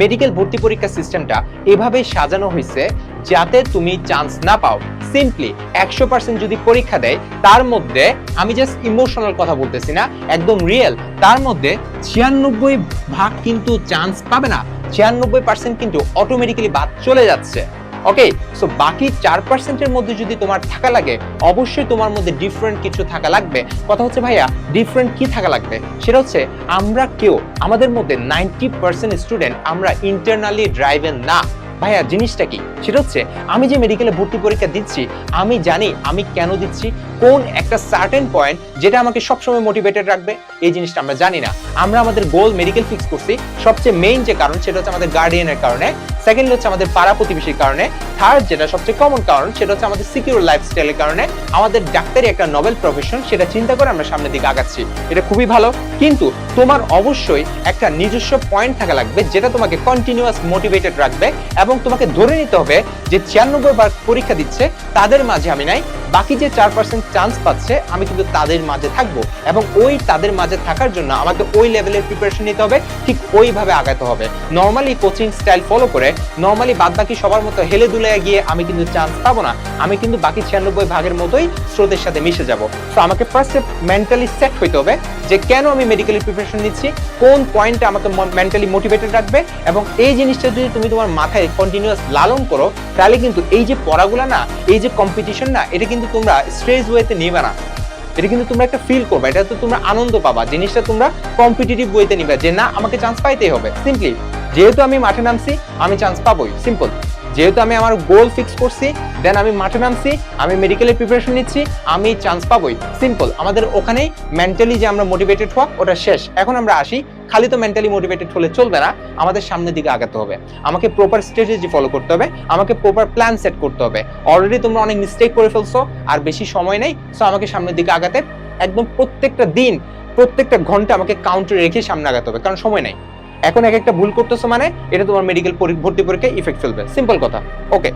Medical ভর্তি পরীক্ষা সিস্টেমটা এভাবেই সাজানো হয়েছে যাতে তুমি চান্স না পাও। সিম্পলি 100% যদি পরীক্ষা দেয়, তার মধ্যে আমি জাস্ট ইমোশনাল কথা বলতেছি না, একদম রিয়েল, তার মধ্যে 96% কিন্তু চান্স পাবে না, 96% কিন্তু অটোমেটিক্যালি বাদ চলে যাচ্ছে। ওকে, সো বাকি 4% এর মধ্যে যদি তোমার থাকা লাগে, অবশ্যই তোমার মধ্যে ডিফারেন্ট কিছু থাকা লাগবে। কথা হচ্ছে ভাইয়া ডিফারেন্ট কি থাকা লাগবে, সেটা হচ্ছে আমরা কেউ, আমাদের মধ্যে 90% স্টুডেন্ট আমরা ইন্টারনালি ড্রাইভেন না। ভাইয়া জিনিসটা কি, সেটা হচ্ছে আমি যে মেডিকেলে ভর্তি পরীক্ষা দিচ্ছি, আমি জানি আমি কেন দিচ্ছি, কোন একটা সার্টেন পয়েন্ট যেটা আমাকে সবসময় মোটিভেটেড রাখবে, এই জিনিসটা আমরা জানি না। আমরা আমাদের গোল মেডিকেল ফিক্স করছি, সবচেয়ে মেইন যে কারণ সেটা হচ্ছে আমাদের গার্ডিয়ানের কারণে, সেকেন্ড হচ্ছে আমাদের পাড়া প্রতিবেশীর কারণে, থার্ড যেটা সবচেয়ে কমন কারণ সেটা হচ্ছে আমাদের সিকিউর লাইফস্টাইলের কারণে। আমাদের ডাক্তারি একটা নোবেল প্রফেশন, সেটা চিন্তা করে আমরা সামনের দিকে আগাচ্ছি, এটা খুবই ভালো। কিন্তু তোমার অবশ্যই একটা নিজস্ব পয়েন্ট থাকা লাগবে যেটা তোমাকে কন্টিনিউয়াস মোটিভেটেড রাখবে, এবং তোমাকে ধরে নিতে হবে যে 96 বার পরীক্ষা দিচ্ছে তাদের মাঝে আমি নাই, বাকি যে 4% চান্স পাচ্ছে আমি কিন্তু তাদের মাঝে থাকবো, এবং ওই তাদের মাঝে থাকার জন্য আমাকে ওই লেভেলের প্রিপারেশন নিতে হবে, ঠিক ওইভাবে আগাতে হবে। নর্মালি কোচিং স্টাইল ফলো করে নর্মালি বাদ বাকি সবার মতো হেলে দুলে গিয়ে আমি কিন্তু চান্স পাবো না, আমি কিন্তু বাকি 96% মতোই স্রোতের সাথে মিশে যাব। তো আমাকে ফার্স্টে মেন্টালি সেট হইতে হবে যে কেন আমি মেডিকেলের প্রিপারেশন নিচ্ছি, কোন পয়েন্টে আমাকে মেন্টালি মোটিভেটেড রাখবে, এবং এই জিনিসটা যদি তুমি তোমার মাথায় কন্টিনিউয়াস লালন করো, তাহলে কিন্তু এই যে পড়াগুলা না, এই যে কম্পিটিশন না, এটা কিন্তু তোমরা স্ট্রেস ওয়েতে নিবে না, এটা কিন্তু তোমরা একটা ফিল করবে, এটা তো তোমরা আনন্দ পাবা, জিনিসটা তোমরা কম্পিটিটিভ ওয়েতে নিবে যে না আমাকে চান্স পাইতেই হবে। সিম্পলি যেহেতু আমি মাঠে নামছি আমি চান্স পাবোই, সিম্পল। যেহেতু আমি আমার গোল ফিক্স করছি, দেন আমি মাঠে নামছি, আমি মেডিকেলের প্রিপারেশন নিচ্ছি, আমি চান্স পাবোই, সিম্পল। আমাদের ওখানেই মেন্টালি যে আমরা মোটিভেটেড হওয়া ওটা শেষ। এখন আমরা আসি, খালি তো মেন্টালি মোটিভেটেড হলে চলবে না, আমাদের সামনের দিকে আগাতে হবে, আমাকে প্রপার স্ট্র্যাটেজি ফলো করতে হবে, আমাকে প্রপার প্ল্যান সেট করতে হবে। অলরেডি তোমরা অনেক মিস্টেক করে ফেলছো, আর বেশি সময় নেই, সো আমাকে সামনের দিকে আগাতে একদম প্রত্যেকটা দিন প্রত্যেকটা ঘন্টা আমাকে কাউন্টারে রেখে সামনে আগাতে হবে, কারণ সময় নাই। এখন এক একটা ভুল করতেছো মানে এটা তোমার মেডিকেল ভর্তি পরীক্ষায় ইফেক্ট ফেলবে, সিম্পল কথা। ওকে।